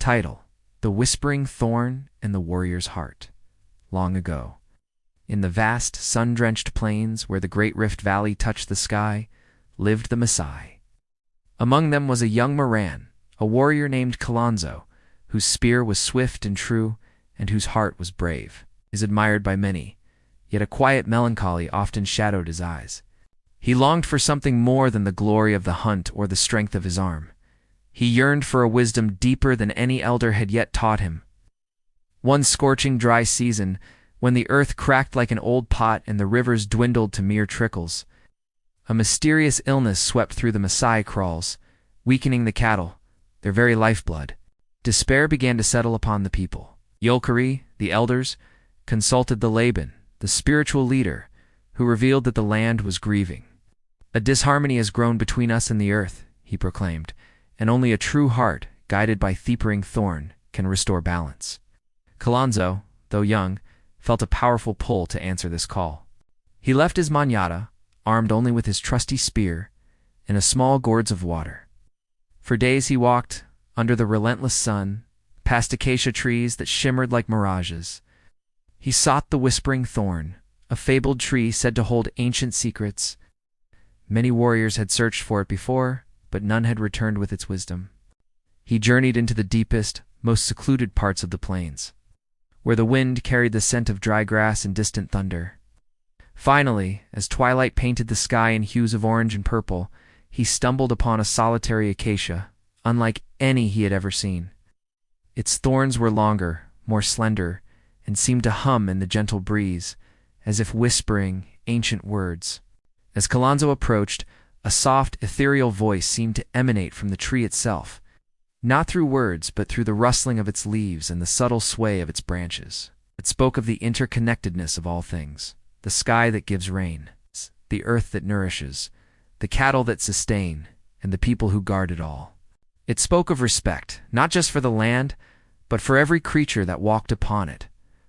Title: The Whispering Thorn and the Warrior's Heart. Long ago, in the vast, sun-drenched plains where the great Rift Valley touched the sky, lived the Maasai. Among them was a young Moran, a warrior named Kilonzo, whose spear was swift and true, and whose heart was brave. He is admired by many, yet a quiet melancholy often shadowed his eyes. He longed for something more than the glory of the hunt or the strength of his arm. He yearned for a wisdom deeper than any elder had yet taught him. One scorching dry season, when the earth cracked like an old pot and the rivers dwindled to mere trickles, a mysterious illness swept through the Maasai kraals, weakening the cattle, their very lifeblood. Despair began to settle upon the people. Yolkari, the elders, consulted the Laban, the spiritual leader, who revealed that the land was grieving. "A disharmony has grown between us and the earth," he proclaimed, "and only a true heart, guided by Thorn, can restore balance." Kilonzo, though young, felt a powerful pull to answer this call. He left his manada, armed only with his trusty spear, and a small gourds of water. For days he walked, under the relentless sun, past acacia trees that shimmered like mirages. He sought the whispering thorn, a fabled tree said to hold ancient secrets. Many warriors had searched for it before, but none had returned with its wisdom. He journeyed into the deepest, most secluded parts of the plains, where the wind carried the scent of dry grass and distant thunder. Finally, as twilight painted the sky in hues of orange and purple, he stumbled upon a solitary acacia, unlike any he had ever seen. Its thorns were longer, more slender, and seemed to hum in the gentle breeze, as if whispering ancient words. As Kilonzo approached, a soft, ethereal voice seemed to emanate from the tree itself, not through words, but through the rustling of its leaves and the subtle sway of its branches. It spoke of the interconnectedness of all things, the sky that gives rain, the earth that nourishes, the cattle that sustain, and the people who guard it all. It spoke of respect, not just for the land, but for every creature that walked upon it,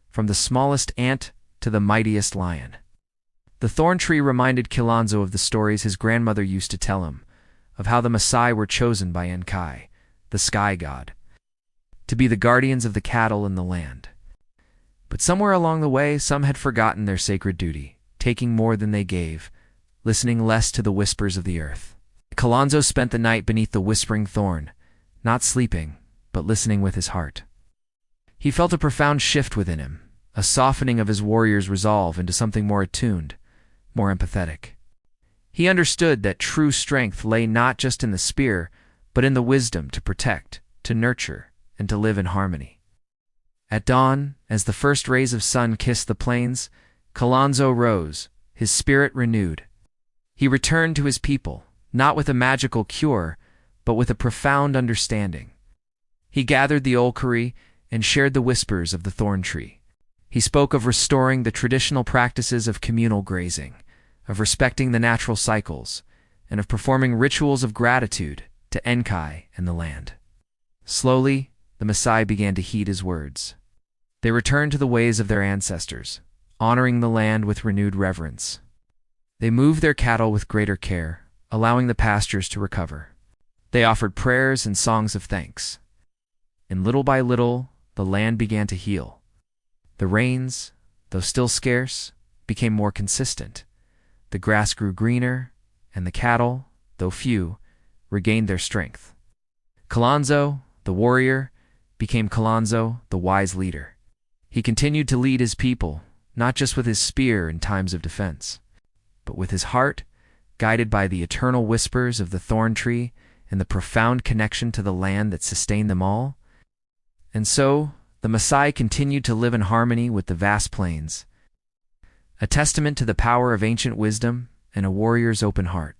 from the smallest ant to the mightiest lion. The thorn tree reminded Kilonzo of the stories his grandmother used to tell him, of how the Maasai were chosen by Enkai, the sky god, to be the guardians of the cattle and the land. But somewhere along the way, some had forgotten their sacred duty, taking more than they gave, listening less to the whispers of the earth. Kilonzo spent the night beneath the whispering thorn, not sleeping, but listening with his heart. He felt a profound shift within him, a softening of his warrior's resolve into something more attuned, more empathetic. He understood that true strength lay not just in the spear, but in the wisdom to protect, to nurture, and to live in harmony. At dawn, as the first rays of sun kissed the plains, Kilonzo rose, his spirit renewed. He returned to his people, not with a magical cure, but with a profound understanding. He gathered the Olkari and shared the whispers of the thorn tree. He spoke of restoring the traditional practices of communal grazing, of respecting the natural cycles, and of performing rituals of gratitude to Enkai and the land. Slowly, the Maasai began to heed his words. They returned to the ways of their ancestors, honoring the land with renewed reverence. They moved their cattle with greater care, allowing the pastures to recover. They offered prayers and songs of thanks. And little by little, the land began to heal. The rains, though still scarce, became more consistent. The grass grew greener, and the cattle, though few, regained their strength. Kilonzo, the warrior, became Kilonzo, the wise leader. He continued to lead his people, not just with his spear in times of defense, but with his heart, guided by the eternal whispers of the thorn tree and the profound connection to the land that sustained them all. And so, the Maasai continued to live in harmony with the vast plains, a testament to the power of ancient wisdom and a warrior's open heart.